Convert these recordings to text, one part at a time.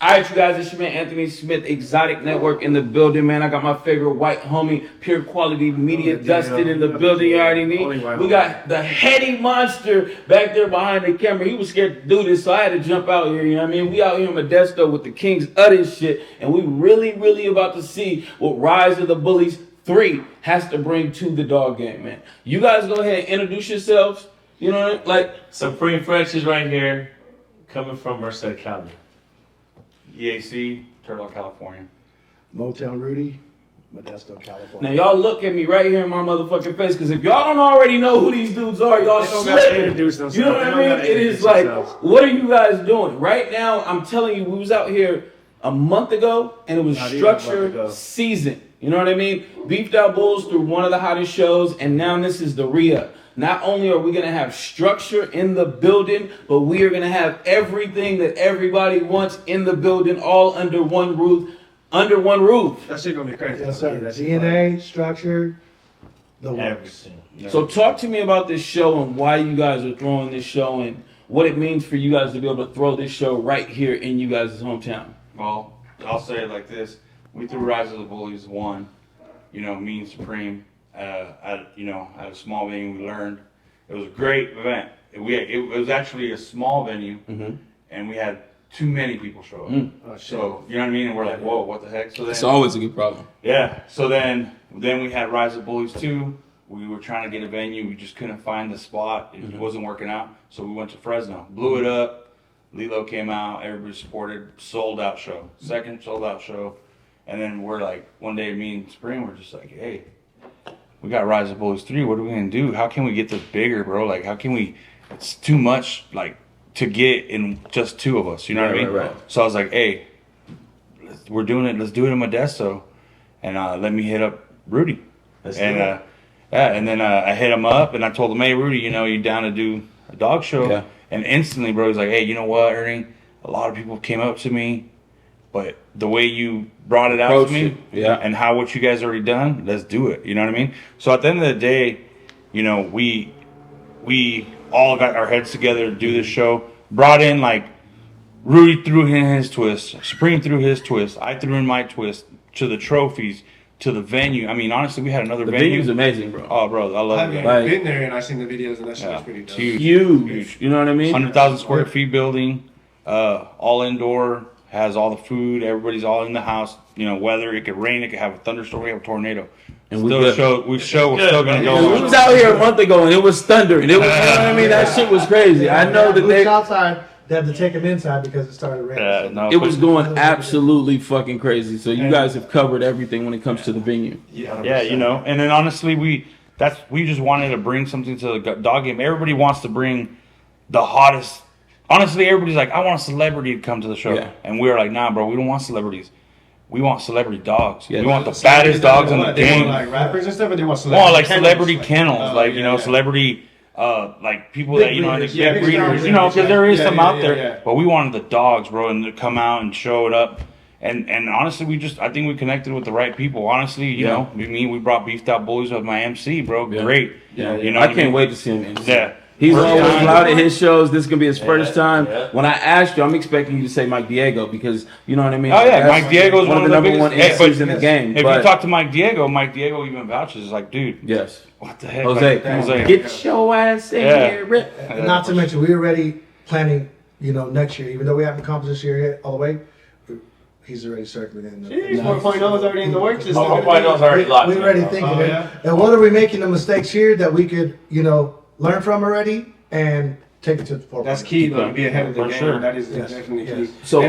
All right, you guys, it's your man Anthony Smith, Exotic Network in the building, man. I got my favorite white homie, Pure Quality Media, Dustin in the building. You already need. We got the heady monster back there behind the camera. He was scared to do this, so I had to jump out here. You know what I mean? We out here in Modesto with the kings of this shit, and we really about to see what Rise of the Bullies 3 has to bring to the dog game, man. You guys go ahead and introduce yourselves. You know, like Supreme Frenchies right here, coming from Merced, Cali. EAC, Turtle, California. Motown Rudy, Modesto, California. now, y'all look at me right here in my motherfucking face, because if y'all don't already know who these dudes are, y'all slipping. You know what I mean? It is like, what are you guys doing? Right now, I'm telling you, we was out here a month ago, and it was structure season. You know what I mean? Beefed Out Bulls through one of the hottest shows, and now this is the re-up. Not only are we going to have structure in the building, but we are going to have everything that everybody wants in the building, all under one roof. Under one roof. That shit gonna be crazy. Yes, sir. DNA, structure, the works. Everything. Yeah. So talk to me about this show and why you guys are throwing this show and what it means for you guys to be able to throw this show right here in you guys' hometown. Well, I'll say it like this. We threw Rise of the Bullies 1, me and Supreme, at a small venue. We learned. It was a great event. It was actually a small venue, and we had too many people show up. Oh, So, you know what I mean? And we're like, whoa, what the heck? So then, It's always a good problem. yeah. So then we had Rise of the Bullies 2. We were trying to get a venue. We just couldn't find the spot. It wasn't working out. So we went to Fresno. Blew it up. Lilo came out. Everybody supported. Sold out show. Second sold out show. And then we're like, one day me and Supreme were just like, hey, we got Rise of the Bullies 3. What are we going to do? How can we get this bigger, bro? Like, how can we, it's too much, like, to get in just two of us. You know what I mean? Right. So I was like, hey, we're doing it. Let's do it in Modesto. And let me hit up Rudy. And then I hit him up and I told him, hey, Rudy, you down to do a dog show? Yeah. And instantly, bro, he's like, hey, you know what, Ernie? A lot of people came up to me, but the way you brought it out to me, and what you guys already done, let's do it. You know what I mean? So at the end of the day, we all got our heads together to do this show. Brought in, like, Rudy threw in his twist, Supreme threw his twist, I threw in my twist, to the trophies, to the venue. I mean, honestly, we had another venue. The venue's amazing, bro. Oh, bro, I love it. I've been there and I've seen the videos and that shit was pretty dope. Huge. You know what I mean? 100,000 square feet building, all indoor, has all the food, everybody's all in the house. Weather, it could rain, it could have a thunderstorm, we have a tornado. And we're still gonna go. We was out here a month ago and it was thundering. It was, that shit was crazy. I know that they outside. They had to take him inside because it started raining. No, it was going absolutely fucking crazy. So you guys have covered everything when it comes to the venue. Yeah, and then honestly, we just wanted to bring something to the dog game. Everybody wants to bring the hottest. Honestly, everybody's like, I want a celebrity to come to the show, and we were like, nah, bro, we don't want celebrities. We want celebrity dogs. We want the baddest dogs in the game. Like rappers and stuff, or they want celebrity. Like celebrity kennels, celebrity. Like people that breeders, because there is some out there. But we wanted the dogs, bro, and to come out and show it up. And honestly, I think we connected with the right people. Honestly, we brought Beefed Out Bullies with my MC, bro. Great. I can't wait to see him. Yeah. He's always loud at his shows. This is going to be his first time. When I asked you, I'm expecting you to say Mike Diego because, you know what I mean? Oh, yeah. Mike Diego is one of the number one MCs in the game. If you talk to Mike Diego even vouches. It's like, dude. Yes. What the heck? Jose, get your ass in here, Rip. And not to mention, we're already planning, next year, even though we haven't accomplished this year yet all the way. He's already circling in. 4.0 is already in the works. 4.0 is already locked. We're already thinking it. And what are we making the mistakes here that we could, learn from already and take it to the forefront? That's key, though, to be ahead of the game. Sure. That is definitely key. So,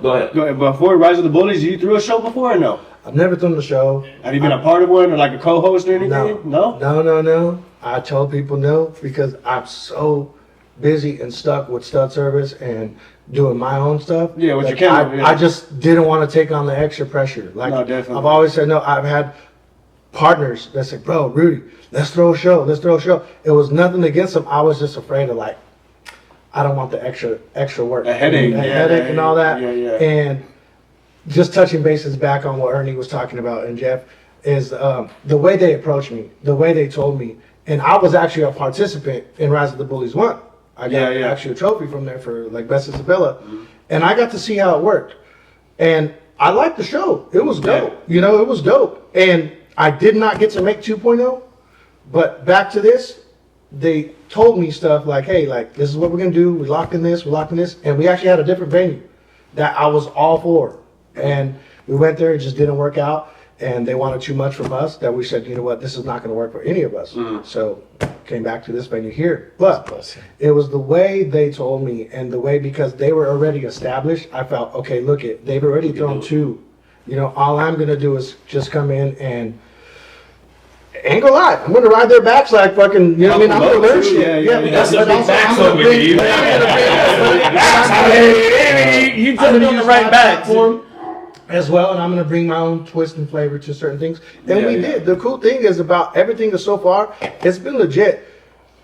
go ahead. Before Rise of the Bullies, you threw a show before or no? I've never done the show. Have you been a part of one or like a co-host or anything? No. No. I tell people no because I'm so busy and stuck with stud service and doing my own stuff. Yeah, with your camera. I just didn't want to take on the extra pressure. Like, no, definitely. I've always said no. I've had partners that say, bro, Rudy, let's throw a show. It was nothing against them. I was just afraid of, like, I don't want the extra work. A headache. And all that. Yeah. And just touching bases back on what Ernie was talking about and Jeff is the way they approached me, the way they told me. And I was actually a participant in Rise of the Bullies 1. I got actually a trophy from there for like Best Isabella. and I got to see how it worked. And I liked the show. It was dope. You know, it was dope. And I did not get to make 2.0, but back to this, they told me stuff like, hey, like, this is what we're going to do. We're locking this. And we actually had a different venue that I was all for. And we went there. It just didn't work out. And they wanted too much from us that we said, you know what, this is not going to work for any of us. So came back to this venue here. But it was the way they told me and the way, because they were already established, I felt, okay, look it, they've already thrown 2. You know, all I'm going to do is just come in and ain't gonna lie, I'm gonna ride their backs like fucking, you know what I mean? I'm gonna learn shit. Yeah, that's a big back over you. You took it on the right back as well, and I'm gonna bring my own twist and flavor to certain things. And we did. The cool thing is about everything is so far, it's been legit.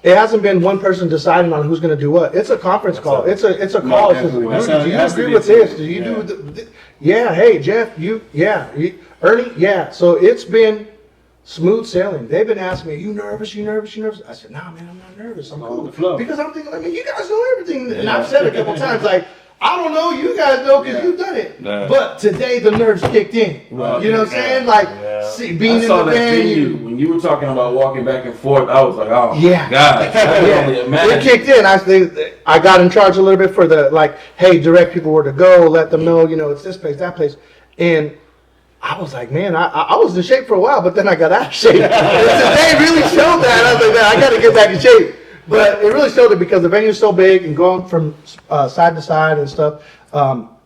It hasn't been one person deciding on who's gonna do what. It's a conference call. It's a call. It says, do you agree with this? Do you do yeah, hey Jeff, Ernie, yeah. So it's been smooth sailing. They've been asking me, you nervous? I said, nah, man, I'm not nervous. I'm cool. Because I'm thinking, I mean, you guys know everything. And I've said it a couple times, like, I don't know, you guys know because you've done it. But today the nerves kicked in. Well, you know what I'm saying? Like, see, being in the venue. When you were talking about walking back and forth, I was like, oh, yeah. God. It kicked in. I got in charge a little bit for the, like, hey, direct people where to go, let them know, you know, it's this place, that place. And I was like, man, I was in shape for a while, but then I got out of shape. Today really showed that. I was like, man, I got to get back in shape. But it really showed it because the venue is so big and going from side to side and stuff,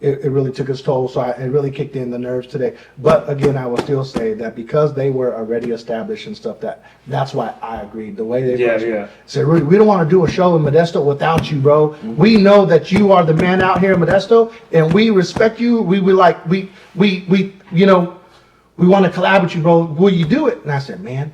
it really took its toll. So it really kicked in the nerves today. But again, I will still say that because they were already established and stuff, that's why I agreed. The way they said, Rudy, we don't want to do a show in Modesto without you, bro. We know that you are the man out here in Modesto, and we respect you. We you know, we want to collab with you, bro. Will you do it? And I said, man,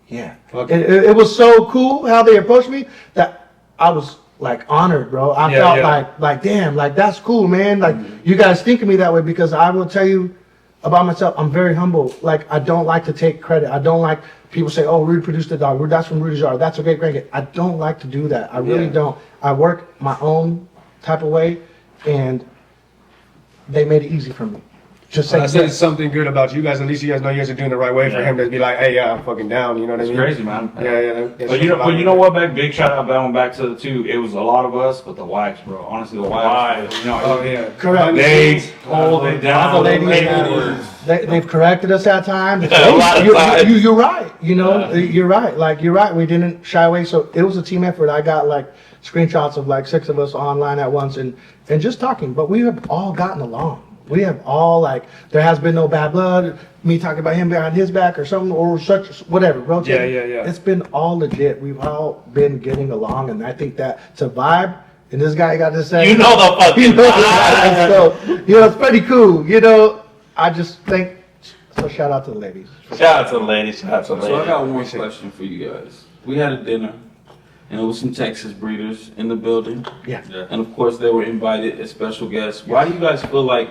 yeah. And it was so cool how they approached me that I was like honored, bro. I felt like damn, like that's cool, man. Like you guys think of me that way, because I will tell you about myself, I'm very humble. Like I don't like to take credit. I don't like people say, oh, Rudy produced the dog. That's from Rudy's yard. That's a great grandkid. I don't like to do that. I really don't. I work my own type of way, and they made it easy for me. Just I said something good about you guys. At least you guys know you guys are doing the right way for him to be like, hey, I'm fucking down. You know what I mean? It's crazy, man. Yeah. But you know what, big shout out going back to the 2. It was a lot of us, but the wives, bro. Honestly, the wives. You know, correct. They hold it down. They've corrected us at times. You're right. You know, you're right. Like you're right. We didn't shy away. So it was a team effort. I got like screenshots of like 6 of us online at once and just talking. But we have all gotten along. We have all, like, there has been no bad blood, me talking about him behind his back or something, or such, whatever, bro. Yeah. It's been all legit. We've all been getting along, and I think that to vibe, and this guy got to say, you know the fucking vibe. So, you know, it's pretty cool. You know, I just think, so shout out to the ladies. Shout out to the ladies. So I got one question for you guys. We had a dinner, and there was some Texas breeders in the building. Yeah. And of course, they were invited as special guests. Why do you guys feel like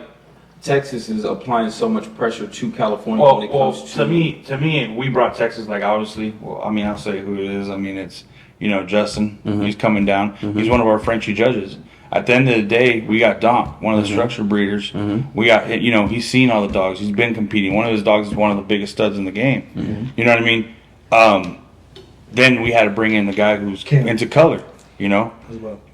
Texas is applying so much pressure to California when it comes to me, we brought Texas, like, obviously, I mean, I'll say who it is. I mean, it's, you know, Justin. He's coming down. He's one of our FRENCHIE judges. At the end of the day, we got Dom, one of the structure breeders. We got, you know, he's seen all the dogs. He's been competing. One of his dogs is one of the biggest studs in the game. You know what I mean? Then we had to bring in the guy who's into color, you know,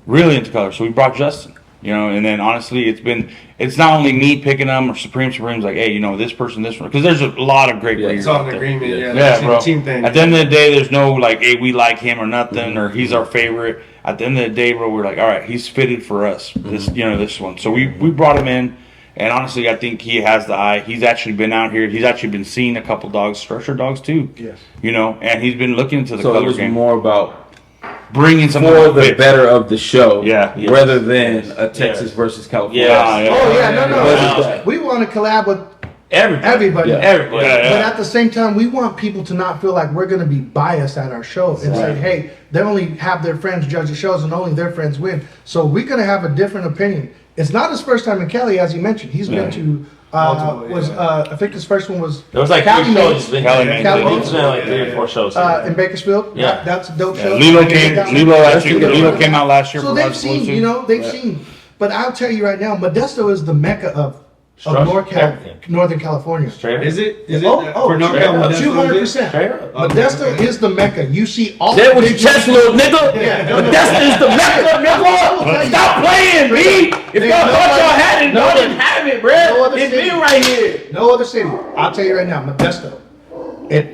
really into color. So we brought Justin. You know, and then honestly, it's not only me picking them or Supreme's like, hey, you know, this person, because there's a lot of great breeders. It's all an agreement, bro. Team thing. At the end of the day, there's no like, hey, we like him or nothing, or he's our favorite. At the end of the day, bro, we're like, all right, he's fitted for us. This, you know, this one. So we brought him in, and honestly, I think he has the eye. He's actually been out here. He's actually been seeing a couple dogs, structured dogs too. Yes. You know, and he's been looking into the so color it was game. more about bringing some for the better of the show, rather than a Texas versus California. No. We want to collab with everybody. But at the same time, we want people to not feel like we're going to be biased at our show and say, hey, they only have their friends judge the shows and only their friends win. So we're going to have a different opinion. It's not his first time in Cali, as he mentioned. He's been to I think his first one was there was like Cali 3 shows. Cali He's been like 3 or 4 shows in Bakersfield. That's a dope show. Lilo came out last year. So they've seen, But I'll tell you right now, Modesto is the mecca of Northern California. Straight up. Is it? For NorCal, 200%. Modesto is the mecca. You see all. Say it with your chest, little nigga. Yeah. Modesto is the mecca, nigga. Stop playing, B. If y'all thought y'all had it, y'all didn't have it, bruh. It's me right here. No other city. I'll tell you right now, Modesto.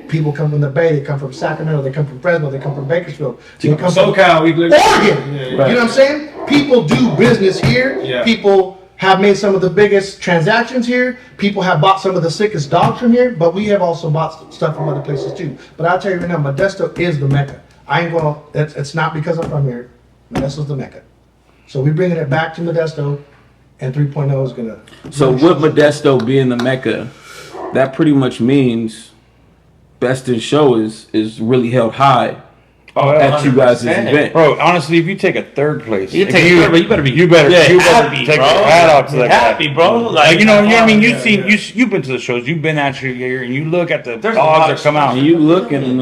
People come from the Bay, they come from Sacramento, they come from Fresno, they come from Bakersfield, they come from SoCal, Oregon. You know what I'm saying? People do business here. Yeah. People have made some of the biggest transactions here. People have bought some of the sickest dogs from here, but we have also bought stuff from other places too. But I'll tell you right now, Modesto is the mecca. I ain't gonna, it's not because I'm from here. Modesto's the mecca. So we're bringing it back to Modesto, and 3.0 is gonna. So with Modesto being the mecca, that pretty much means Best in Show is really held high at you guys' event. Bro, honestly, if you take a third place, You take third, but you better be. You better happy, take bro. your hat off to that guy. Happy, bro. Like, you know what I mean? You've been to the shows, you've been actually here, and you look at the There's dogs that come out. And you look and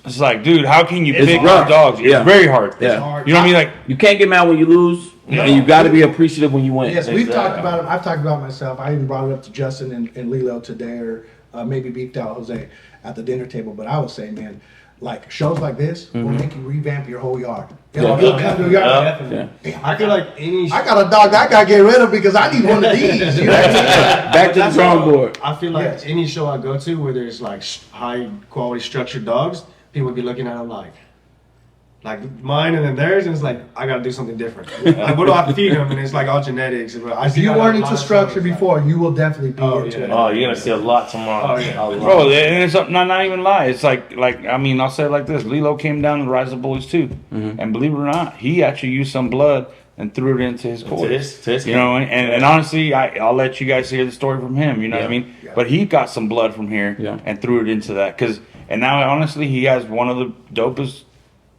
It's like, dude, how can you pick rough. up dogs? It's Yeah. very hard. Yeah. You know what I mean? Like, you can't get mad when you lose, and you got to be appreciative when you win. Yes, we've talked about it. I've talked about it myself. I even brought it up to Justin and Lilo today, or maybe beeped out Jose at the dinner table. But I was saying, man, like shows like this will make you revamp your whole yard. You'll come to your yard. Yeah. I feel like any. I got a dog that I gotta get rid of because I need one of these. You know what I mean? Back to the drawing board. I feel like Yes. any show I go to where there's like high quality structured dogs, people would be looking at them like mine and then theirs, and it's like I gotta do something different. Like what do I feed them? And it's like all genetics. If you weren't into structure before, you will definitely be into it. Oh, you're gonna see a lot tomorrow. Oh, yeah. A lot. bro, and it's not even lie. It's like I mean, I'll say it like this: Lilo came down and Rise of Bullies too, and believe it or not, he actually used some blood and threw it into his To quarters. this You know, and honestly, I'll let you guys hear the story from him. You know what I mean? Yeah. But he got some blood from here and threw it into that and now honestly, he has one of the dopest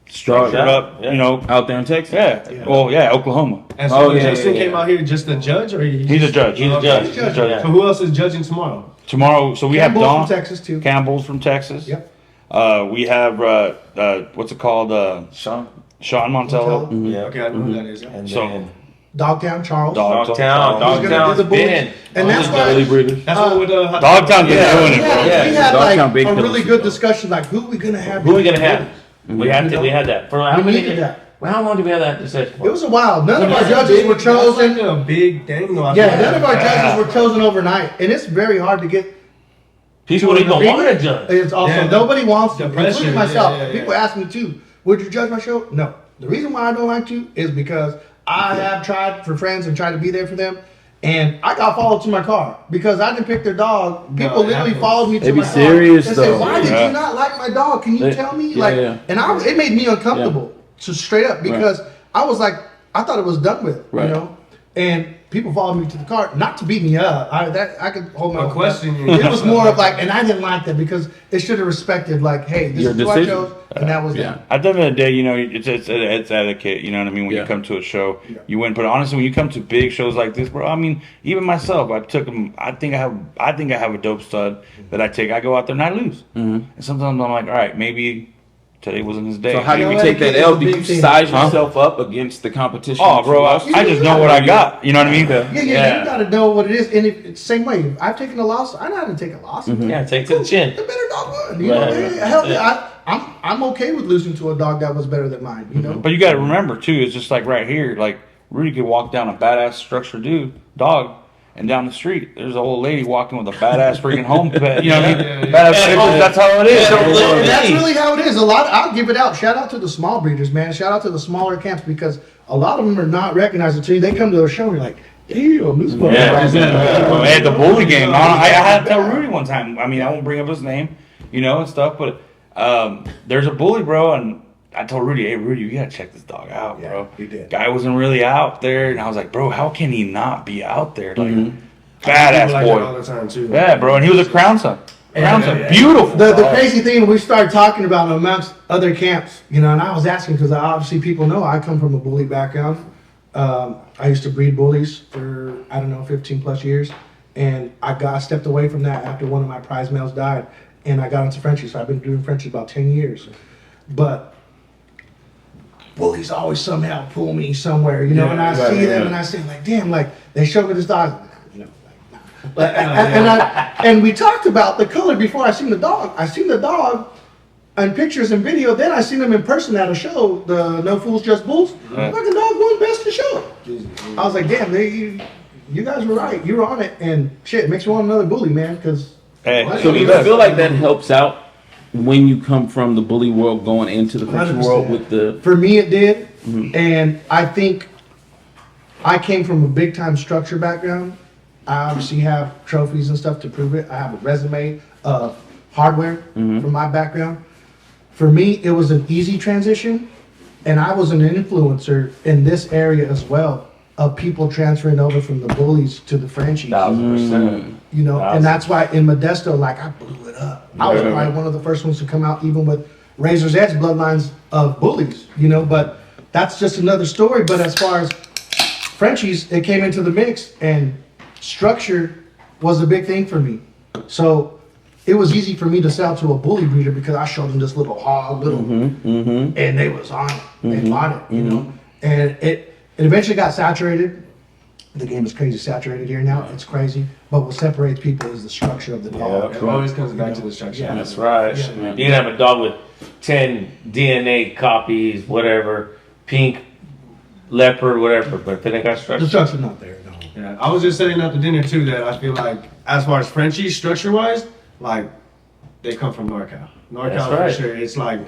structured up, you know, Out there in Texas. yeah. Well, yeah, Oklahoma. And so when yeah, Justin yeah, came out here, just the judge, or He's a judge. He's a judge. He's a judge. Yeah. So who else is judging tomorrow? Tomorrow, so we Campbell's have Don from Texas too. Campbell's from Texas. Yep. We have what's it called? Sean. Sean Montello. Yeah. Okay, I know who that is. Yeah. And So- then Dogtown Charles. Dogtown. He's gonna do the Bullies. Been. And that's why Early breeders. That's what with Dogtown's been Yeah. doing it, we bro. had Dogtown like big a really killers, good though. discussion, like who we gonna have. Who are we gonna have? We You had know? we had that. For how We many? needed that. Well, how long did we have that decision for? It was a while. None of our judges were chosen. That's like a big thing, though. Yeah, none of our judges were chosen overnight, and it's very hard to get. People don't even want to judge. It's also Yeah, nobody wants to, the pressure, including myself. yeah. People ask me too, would you judge my show? No. The reason why I don't like to is because I have tried for friends and tried to be there for them, and I got followed to my car because I didn't pick their dog. People it literally happens. followed me to They be my car serious, and said, though. "Why did Yeah. you not like my dog? Can you They- tell me?" yeah, Like, yeah. and it made me uncomfortable, so straight up, because I was like, I thought it was done with, Right. you know, and. People followed me to the car, not to beat me up. I could hold my A own. question. It was more of like, and I didn't like that because it should have respected, like, hey, this Your is who I decision. chose, and that was Yeah. it. At the end of the day, you know, it's etiquette. You know what I mean? When Yeah. you come to a show, Yeah. you win. But honestly, when you come to big shows like this, bro, I mean, even myself, I took them. I think I have a dope stud that I take. I go out there and I lose. And sometimes I'm like, all right, maybe today wasn't his day. So how do You you know, take that etiquette L? is a Do you big thing. size yourself up against the competition? Oh, that bro, you lost? I just know what I got. You know what I mean? Yeah, you gotta know what it is, and it's the same way. If I've taken a loss, I know how to take a loss. Yeah, take to the chin. The better dog won. You know, Right, man. right. Hell, Yeah. I'm okay with losing to a dog that was better than mine. You know. But you got to remember too, it's just like right here, like Rudy could walk down a badass structured dog, and down the street there's an old lady walking with a badass freaking home pet. You know what I mean? That's how it is. And that's really how it is. I'll give it out. Shout out to the small breeders, man. Shout out to the smaller camps because a lot of them are not recognized until you. They come to a show and you're like, damn, this Yeah, at the bully game, I had to tell Rudy one time. I mean, I won't bring up his name, you know, and stuff. But there's a bully, bro, and I told Rudy, "Hey, Rudy, you gotta check this dog out, bro." he did. Guy wasn't really out there, and I was like, "Bro, how can he not be out there?" Like, People badass like that all boy. the time too. Yeah, bro, and he was a crown son. Crown son, beautiful. The crazy thing we started talking about amongst other camps, you know, and I was asking because obviously people know I come from a bully background. I used to breed bullies for 15 plus years, and I stepped away from that after one of my prize males died, and I got into Frenchie. So I've been doing Frenchie about 10 years. But Bullies always somehow pull me somewhere, you know, and I see them and I say like, damn, like they show me this dog, you know, like, nah. But, and we talked about the color before I seen the dog. I seen the dog in pictures and video, then I seen him in person at a show, the No Fools Just Bulls. Fucking dog won best in show. I was like, damn, you guys were right. You were on it, and shit, it makes me want another bully, man, because... So do you feel like that helps out when you come from the bully world going into the French world with the... For me, it did, and I think I came from a big-time structure background. I obviously have trophies and stuff to prove it. I have a resume of hardware from my background. For me, it was an easy transition, and I was an influencer in this area as well of people transferring over from the Bullies to the Frenchies. 1,000%. You know, and that's why in Modesto, like, I blew it up. I was probably one of the first ones to come out, even with Razor's Edge bloodlines of Bullies, you know, but that's just another story. But as far as Frenchies, it came into the mix, and structure was a big thing for me. So it was easy for me to sell to a bully breeder because I showed them this little hog, and they was on it. They bought it, you know. And it eventually got saturated. The game is crazy saturated here now. It's crazy. But what separates people is the structure of the dog. It always comes back to the structure. Yeah. That's right. Yeah. You can have a dog with 10 DNA copies, whatever, pink, leopard, whatever, but if it ain't got The structure. structure's not there, no. Yeah, I was just setting up the dinner too. That I feel like, as far as Frenchies structure-wise, like they come from NorCal. NorCal That's for right. sure. It's like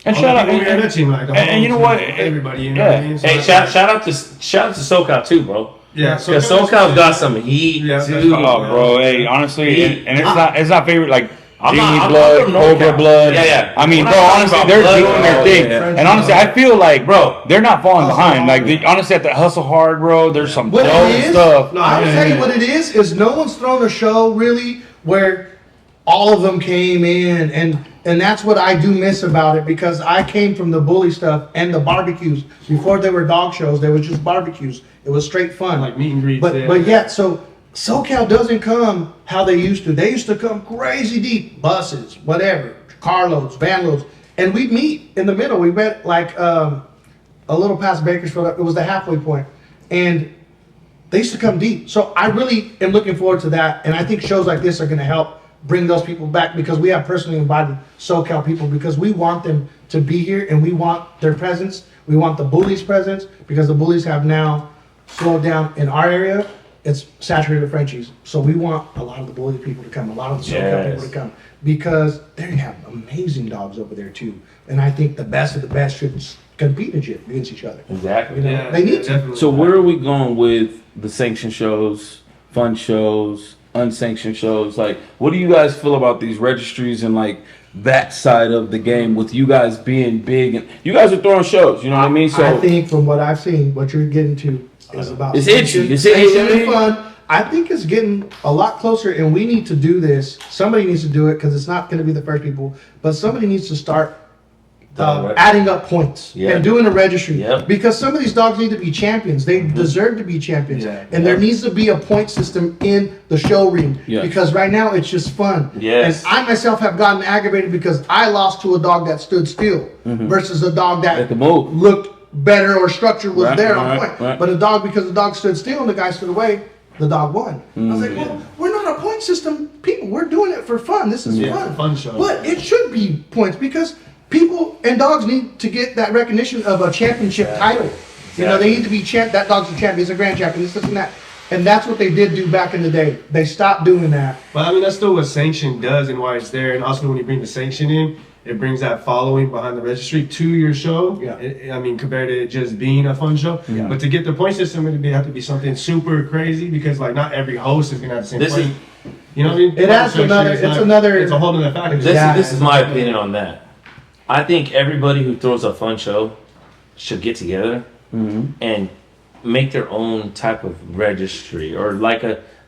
And all shout the out, people here in that team, like the and you know what? everybody, you know what I mean? So Hey, it's shout like- out to SoCal too, bro. Yeah, Because SoCal's got some heat Yeah, that's too. Oh, bro, hey, honestly, and it's not favorite like I'm Jimmy not blood, from Cobra NorCal. blood. Yeah. I mean, We're bro, not talking honestly, about they're blood, doing their bro. thing, Yeah. and honestly, I feel like, Bro, they're not falling Hustle behind. Like, hard. they honestly have to hustle hard, bro. There's some What dope it is, stuff. No, I'll yeah, tell you yeah. what it is no one's thrown a show really where all of them came in, and that's what I do miss about it, because I came from the bully stuff and the barbecues. Before there were dog shows, there was just barbecues. It was straight fun. Like meet and greets, But yeah. but yet, so SoCal doesn't come how they used to. They used to come crazy deep, buses, whatever, carloads, van loads, and we'd meet in the middle. We met like a little past Bakersfield. It was the halfway point, and they used to come deep. So I really am looking forward to that, and I think shows like this are going to help bring those people back, because we have personally invited SoCal people because we want them to be here and we want their presence. We want the Bullies' presence, because the Bullies have now slowed down in our area. It's saturated with Frenchies. So we want a lot of the Bully people to come, a lot of the SoCal people to come, because they have amazing dogs over there too. And I think the best of the best should compete against each other. Exactly. You know, Yeah, they need to. definitely. So where are we going with the sanctioned shows, fun shows, unsanctioned shows? Like, what do you guys feel about these registries and like that side of the game, with you guys being big and you guys are throwing shows, you know what I mean? So I think from what I've seen, what you're getting to is about It's itchy. It's sanction itchy. and fun. I think it's getting a lot closer, and we need to do this. Somebody needs to do it, because it's not going to be the first people, but somebody needs to start adding up points Yeah. and doing a registry. Yep. Because some of these dogs need to be champions. They deserve to be champions. Yeah. And there needs to be a point system in the show ring. Yeah. Because right now it's just fun. Yes. And I myself have gotten aggravated because I lost to a dog that stood still versus a dog That that can move. looked better or structure was Right, there on right, point. right. But a dog, because the dog stood still and the guy stood away, the dog won. I was like, well, we're not a point system people. We're doing it for fun. This is Yeah, fun. it's a fun show. But it should be points, because people and dogs need to get that recognition of a championship title. You know, they need to be that dog's a champion, he's a grand champion, this and that. And that's what they did do back in the day. They stopped doing that. But I mean, that's still what sanction does and why it's there. And also, when you bring the sanction in, it brings that following behind the registry to your show. Yeah. I mean, compared to it just being a fun show. Yeah. But to get the point system, it would have to be something super crazy, because like not every host is gonna have the same This point. is- You know what I mean? It adds another- it's a whole other factor. This is my opinion on that. I think everybody who throws a fun show should get together and make their own type of registry, or like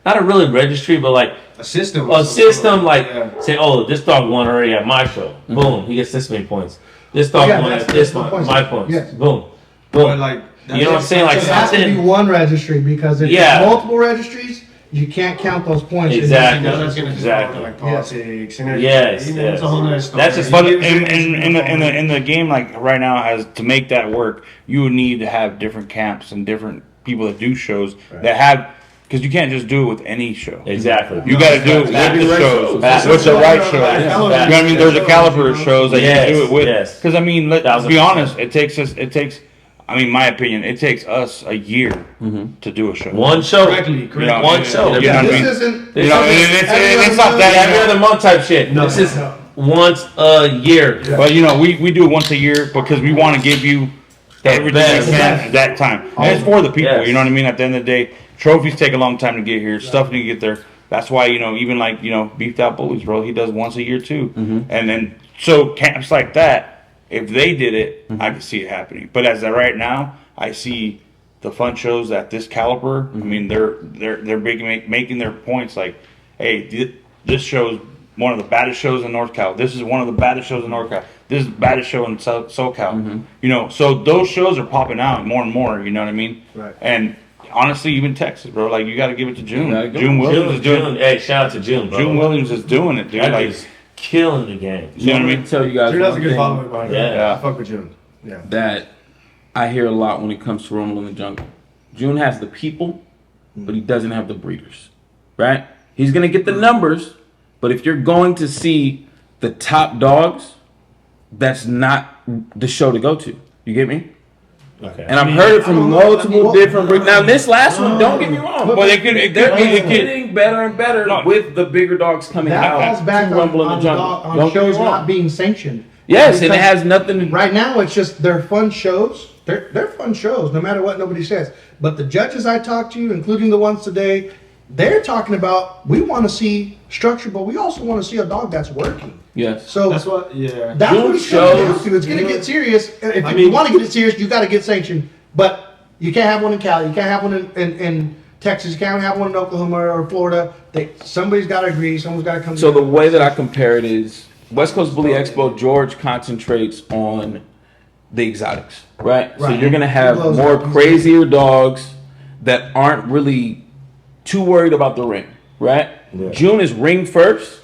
not a really registry, but like a system. a system. Like Yeah. say, oh, this dog won already at my show. Boom, he gets this many points. This dog Yeah, won that's- at this that's the one, point. my points. Yes. Boom, But boom. like, You know what I'm saying? Like It has to be something. one registry, because if Yeah. there's multiple registries, you can't count those points. Exactly. You know, that's gonna just go Exactly. into, like politics and everything. Yes, You know, yes. it's a whole nother story. That's just But funny. in the game, like right now, as to make that work, you would need to have different camps and different people that do shows that have, because you can't just do it with any show. Exactly. You got to do it with the shows, with the right shows. Yeah. You know what I mean? There's a caliber of shows that you can do it with. Yes. Because I mean, let's be 1000%. honest, it takes. I mean, my opinion, it takes us a year to do a show. One show. Correctly. You know, One show. You know what I mean? This isn't. You know, and it's not that. Every other month type shit. No, This is no. once a year. But you know, we do it once a year because we want to give you everything best. we can at that time. And it's for the people, Yes. you know what I mean? At the end of the day, trophies take a long time to get here. Stuff to get there. That's why, you know, even like, you know, Beefed Out Bullies, bro, he does once a year too. And then, so camps like that, if they did it, I could see it happening. But as of right now, I see the fun shows at this caliber. I mean, they're big, making their points like, hey, this show's one of the baddest shows in North Cal. This is one of the baddest shows in North Cal. This is the baddest show in SoCal. You know, so those shows are popping out more and more. You know what I mean? Right. And honestly, even Texas, bro. Like you got to give it to June. Gotta go. June Williams is doing. Hey, shout out to June, bro. June Williams is doing it, dude. That Like, is killing the game. you know what I Let mean? me tell you guys June has a one good thing following behind Yeah. it. Yeah. I fuck with June. Yeah. that I hear a lot when it comes to Rumble in the Jungle. June has the people, but he doesn't have the breeders, right? He's gonna get the numbers, but if you're going to see the top dogs, that's not the show to go to. You get me? Okay. And I've heard it from multiple different breeders. Now this last one, don't get me wrong, Well, it could they're be. getting better and better No. with the bigger dogs coming That out falls back to on, Rumble in the on, Jungle. dog- on Don't get me shows wrong. not being sanctioned. Yes, and it Because has nothing to do. right now it's just they're fun shows. They're fun shows, no matter what nobody says. But the judges I talked to, including the ones today, they're talking about we want to see structure, but we also want to see a dog that's working. Yes. So That's what, yeah. that's June what it's going shows- to. It's going to get serious. And if I you mean- want to get it serious, you got to get sanctioned. But you can't have one in Cali. You can't have one in Texas. You can't have one in Oklahoma or Florida. Somebody's got to agree. Someone's got to come. So the together. way that I compare it is West Coast Bully Expo, George concentrates on the exotics, right? So Right. you're gonna have Blows more up. crazier dogs that aren't really too worried about the ring, right? Yeah. June is ring 1st,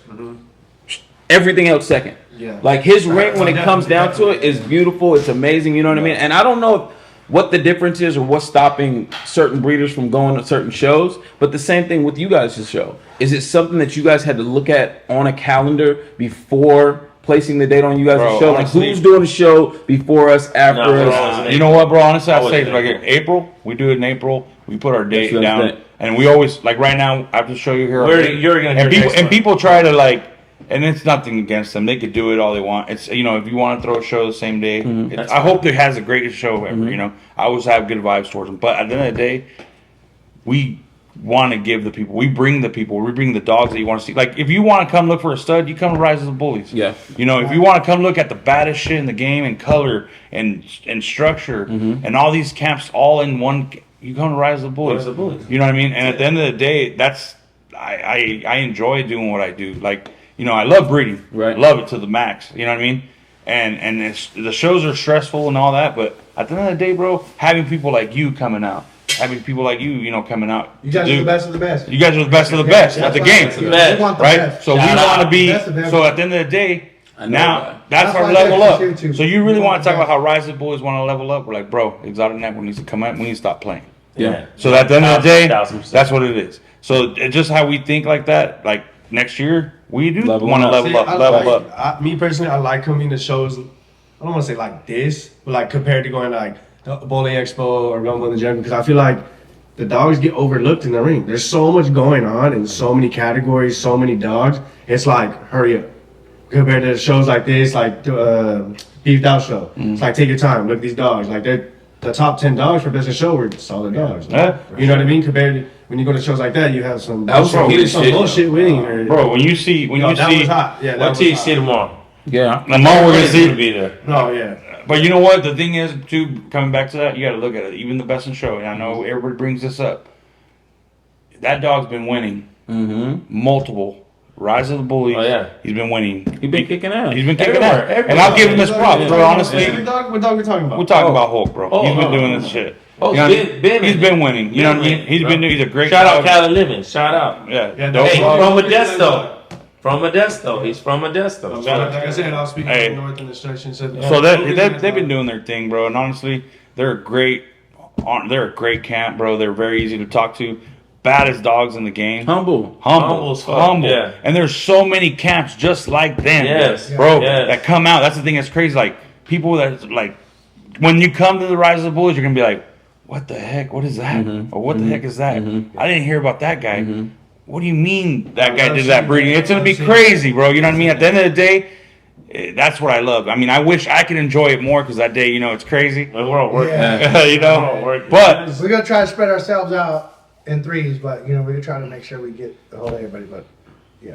everything else second. Yeah. Like his ring, when it Definitely, comes down to it, is beautiful. It's amazing. You know what I mean? And I don't know what the difference is or what's stopping certain breeders from going to certain shows. But the same thing with you guys' show. Is it something that you guys had to look at on a calendar before placing the date on you guys' Bro, show? Like honestly- who's doing the show before us, after No, we're us? all- You know what, bro? Honestly, I I'd say wouldn't like think. April. We do it in April. We put our date what I'm down, saying. and we always like right now. I have to show you here. You're gonna hear and people next month. people try to like, and it's nothing against them. They could do it all they want. It's if you want to throw a show the same day, That's I hope it has the greatest show ever. You know, I always have good vibes towards them. But at the end of the day, we want to give the people. We bring the people. We bring the dogs that you want to see. Like if you want to come look for a stud, you come to Rise of the Bullies. Yeah. You know, if you want to come look at the baddest shit in the game and color and structure and all these camps all in one, you come to Rise of the Bullies. Rise of the Bullies. You know what I mean? And at the end of the day, that's I enjoy doing what I do. Like I love breeding. Right. I love it to the max. You know what I mean? And the shows are stressful and all that, but at the end of the day, bro, having people like you coming out, having people like you, coming out. You guys are the best of the best. You guys are the best of the best at the game. We best, want the Right? best. So we Shout out. want to be. That's the best. So at the end of the day, I know now that. that's That's our why level Texas up. here too. So you really We want want to talk that. about how Rise of the Bullies want to level up? We're like, bro, Exotic Network needs to come out. We need to stop playing. Yeah. So at the end of the day, 1000%. that's what it is. So it's just how we think like that. Like next year, we do Level want to up. level See, up, I level like- up. Me personally, I like coming to shows. I don't want to say like this, but like compared to going like the Bowling Expo or Rumble in the Jungle, because I feel like the dogs get overlooked in the ring. There's so much going on in so many categories, so many dogs. It's like hurry up. Compared to shows like this, like Beefed Out Show. It's like take your time, look at these dogs. Like they're the top 10 dogs for best in show were solid dogs. Yeah. You know what I mean? Compared to when you go to shows like that, you have some That was some heated some shit. bullshit winning. Or, Bro, when you see that was hot. Yeah, that What was till you hot. see tomorrow? Yeah. Lamar, we're gonna He's see. gonna be there. No, yeah. But you know what? The thing is, too, coming back to that, you got to look at it. Even the best in show, and I know everybody brings this up. That dog's been winning multiple Rise of the Bullies. Oh, yeah. He's been winning. He been kicking ass. He's been kicking Everywhere, out, everywhere. and I'll give him his props, bro. Honestly, What dog we talking about? we're talking about Hulk, bro. Oh, He's been oh, doing oh. this shit. Oh, You know, he's been winning. You know what I mean? He's a great. Shout out dog. Cali Living. Shout out. Yeah. Hey, Dope. from Modesto. From Modesto. He's from Modesto. Like Shout out. I said, I was speaking Hey. from North in the instructions. So they've been doing their thing, bro. And honestly, they're a great camp, bro. They're very easy to talk to. Baddest dogs in the game. Humble. Humble as fuck, yeah. And there's so many camps just like them, Yes. bro. Yes. That come out. That's the thing that's crazy. Like people that like when you come to the Rise of the Bullies, you're gonna be like, what the heck? What is that? Or what the heck is that? I didn't hear about that guy. What do you mean that guy did that breeding? It's gonna be crazy, bro. You know what I mean? At the end of the day, that's what I love. I mean, I wish I could enjoy it more because that day, you know, it's crazy. We're all working. Yeah. You know, but We're gonna try to spread ourselves out in threes, but you know, we're trying to make sure we get a hold of everybody.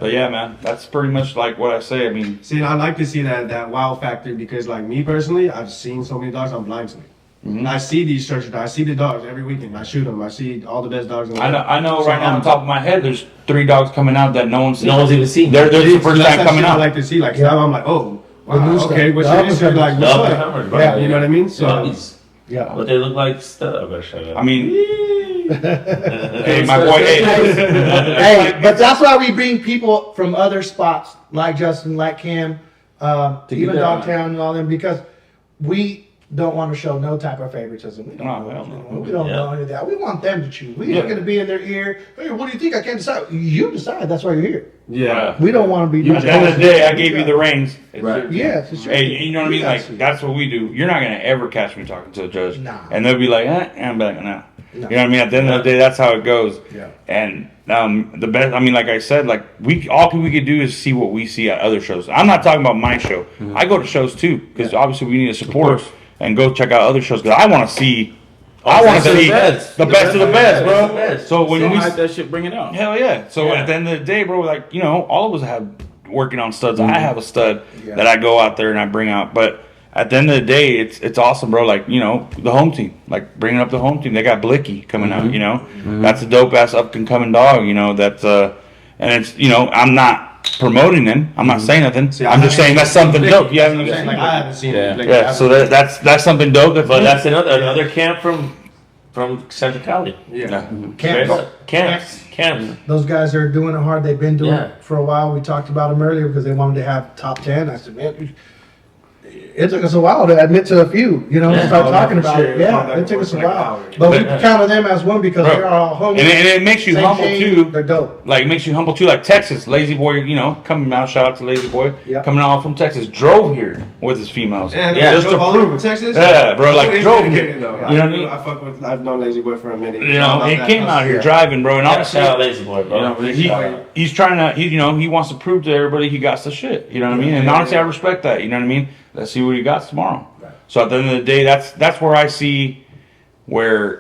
But yeah, man, that's pretty much like what I say. I mean, See, I like to see that wow factor because, like me personally, I've seen so many dogs. I'm blind to it. I see these structured dogs. I see the dogs every weekend. I shoot them. I see all the best dogs in the world. I know right now on top of my head, there's 3 dogs coming out that no one's seen. No one's even seen. They're the first That's time that coming shit I out. like to see. Like now, I'm like, oh, wow, new okay, stuff. what's The your up and issue? Like, comers. what's Up and up? comers, bro. Yeah, you know what I mean. So Puppies. Yeah. But they look like stuff. I better shut up. I mean, hey, my boy, hey. Hey, but that's why we bring people from other spots like Justin, like Cam, even that, Dogtown and all them, because we don't want to show no type of favoritism. We don't, No, hell no. we don't know any of that. We want them to choose. We Yeah. ain't going to be in their ear. Hey, what do you think? I can't decide. You decide. That's why you're here. yeah. We don't want to be. At the end of the day, I gave you the reins. It's Right. your- Yes, it's your Hey, team. you know what I mean? We Like got you. that's what we do. You're not gonna ever catch me talking to a judge, Nah. and they'll be like, and I'm like, nah. No. You know what I mean? At the end of the day, that's how it goes. Yeah. And the best, I mean, like I said, like all we could do is see what we see at other shows. I'm not talking about my show. I go to shows too because obviously we need to support and go check out other shows because I want to see. I want to see the best of the best, bro. So when Don't we hype that shit, bring it out. hell yeah. So Yeah. at the end of the day, bro, like, you know, all of us have working on studs. I have a stud Yeah. that I go out there and I bring out. But at the end of the day, it's awesome, bro. Like, you know, the home team, like bringing up the home team. They got Blicky coming out, you know, that's a dope ass up and coming dog, you know, that's, and it's, you know, I'm not promoting them. I'm not saying nothing. See, I'm just saying that's something dope. You haven't I'm even saying, seen like, I it. haven't seen Yeah. it. Like, Yeah, so that's something dope. But that's another camp from Central Cali. yeah. Camps. Those guys are doing it hard. They've been doing Yeah. it for a while. We talked about them earlier because they wanted to have top 10. I said, man, it took us a while to admit to a few, you know, Yeah. start Oh, talking for about sure. it. Yeah, Oh, it took us a like while. hours. But we But- counted them as one because Bro. they're all homies. And it makes you Same humble shade, too. They're dope. Like, it makes you humble too. Like Texas, Lazy Boy, you know, coming out. Shout out to Lazy Boy, Yeah. coming out from Texas, drove here with his females. And Yeah, just just to all prove over it. Texas. Yeah, bro, like, It's drove dedicated, here. though. You know what I mean? I've known Lazy Boy for a minute. You know, he came out here driving, bro, and Yeah, honestly, shout out Lazy Boy, bro. you know, he's trying to, you know, he wants to prove to everybody he got the shit. You know what I mean? And honestly, I respect that. You know what I mean? Let's see what he got tomorrow. So at the end of the day, that's where I see when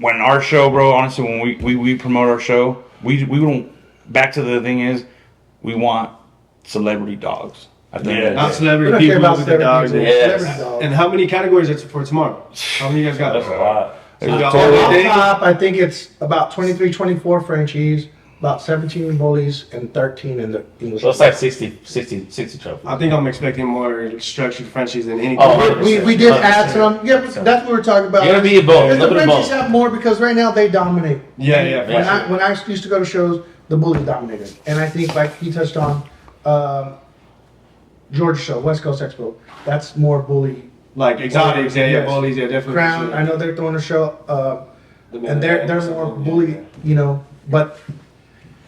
our show, bro. Honestly, when we promote our show, we don't. Back to the thing is, we want celebrity dogs. At the end of the Not day. celebrity We don't care people about with the dogs. celebrity people. Yes. Celebrity dogs. And how many categories is it for tomorrow? How many you guys got? That's a lot. So you got Totally. all Off day? top, I think it's about 23, 24 Frenchies, about 17 Bullies, and 13 in the English. So it's like 60 trophies. I think I'm expecting more structured Frenchies than anything. Oh, We did add some. Yeah, but that's what we're talking about. You're gonna be a both. Because the Little bit of Frenchies both. have more because right now they dominate. Yeah, yeah. for Yeah. sure. When I used to go to shows, the Bullies dominated, and I think like he touched on, George show, West Coast Expo. That's more Bully. Like exotics, yeah, Yes. Bullies, yeah, definitely. for Crown. sure. I know they're throwing a show, and they're more Yeah. Bully. You know, but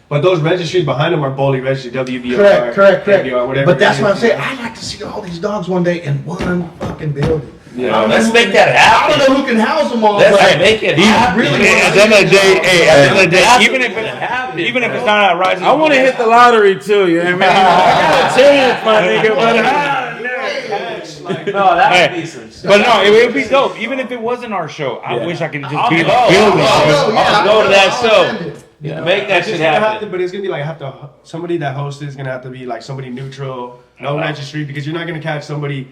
But those registries behind them are Bully registry, WBR. correct. WBR, whatever But that's it what I'm is. saying. I like to see all these dogs one day in one fucking building. Yeah. Let's make that I happen. don't know who can house them all. Let's but make it He's- happen. really At the end of the day, hey, at the end of the day, That's even if what's gonna happen, even if bro. it's not at Rising, I want to hit the lottery too, you know what I mean? I got a chance, my nigga, but No, that Hey, would be some shit. But no, it would be dope. Even if it wasn't our show, I wish I could just I'll be in the go. building. I'll bro. I'll go to that show. Yeah. Make that It's shit just gonna happen. but it's gonna be like somebody that hosts is gonna have to be like somebody neutral, no registry, because you're not gonna catch somebody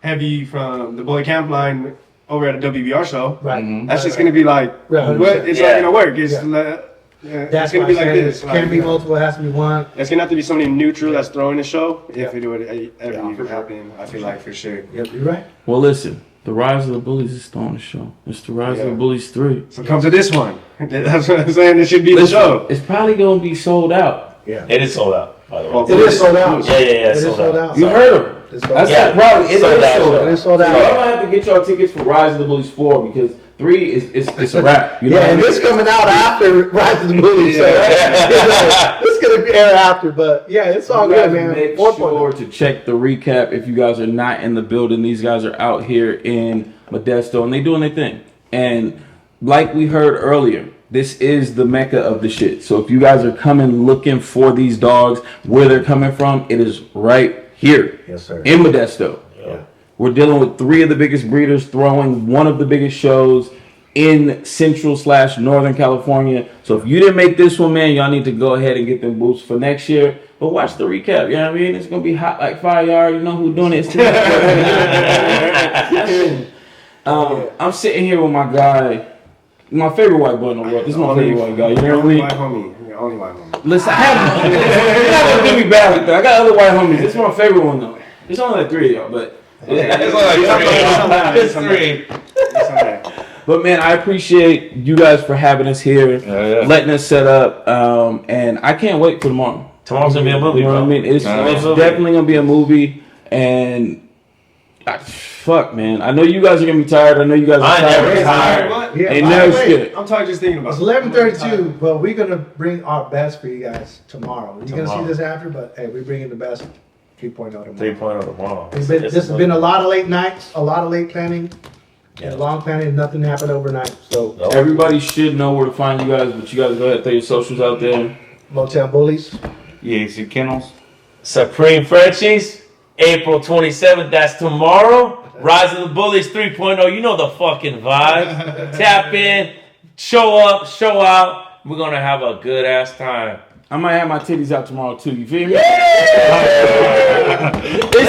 heavy from the Bully Camp line over at a WBR show. Right. That's just gonna be like, Right. what? It's Yeah. not gonna work. It's, Yeah. it's That's gonna why be I like said this. it can't be Like, multiple. It has to be one. it's gonna have to be somebody neutral that's throwing the show. Yeah. If it would ever Yeah, even for sure. happen, I feel like for sure. Yep, you're right. well, listen, The Rise of the Bullies is still on the show. It's the Rise of the Bullies 3. So come to this one. That's what I'm saying. It should be the Listen, show. It's probably gonna be sold out. Yeah. It is sold out, by the way. It is sold out. Yeah. It is sold out. You heard him. It's sold That's out. the problem. It is Sold out. sold out. It is sold So out. y'all gonna have to get y'all tickets for Rise of the Bullies 4 because 3 is a wrap. You know Yeah, what I and mean? this coming out after Rise of the Bullies, so this gonna be air after. But yeah, it's all You good, guys man. make 4.0. sure to check the recap if you guys are not in the building. These guys are out here in Modesto and they doing their thing. And like we heard earlier, this is the mecca of the shit. So if you guys are coming looking for these dogs, where they're coming from, it is right here. Yes, sir. In Modesto. Yeah. We're dealing with 3 of the biggest breeders throwing one of the biggest shows in Central/Northern California. So if you didn't make this one, man, y'all need to go ahead and get them boots for next year. But watch the recap, you know what I mean? It's going to be hot like fire. You already know who's doing it. I'm sitting here with my guy, my favorite white boy in the world. This is my favorite white guy. You know what I mean? White homie. Your only white homie. Listen, I have you're not going to do me bad like that. I got other white homies. This is my favorite one, though. There's only like 3 of y'all, but... It's 3. But man, I appreciate you guys for having us here, letting us set up, and I can't wait for tomorrow. Tomorrow's gonna be a movie, You know what I bro. mean? It's definitely gonna be a movie, and fuck, man. I know you guys are gonna be tired. I know you guys are tired. Yeah, Ain't by never the way, shit. I'm tired just thinking about It's it. 11:32, but we're gonna bring our best for you guys tomorrow. You're gonna see this after, but hey, we're bringing the best 3.0 tomorrow. 3.0 tomorrow. This has been a lot of late nights, a lot of late planning, and long planning. Nothing happened overnight. So Everybody should know where to find you guys, but you guys go ahead and throw your socials out there. Motown Bullies. EAC Kennels. Supreme Frenchies, April 27th. That's tomorrow. Rise of the Bullies 3.0. You know the fucking vibe. Tap in, show up, show out. We're gonna have a good ass time. I might have my titties out tomorrow too. You feel me? It's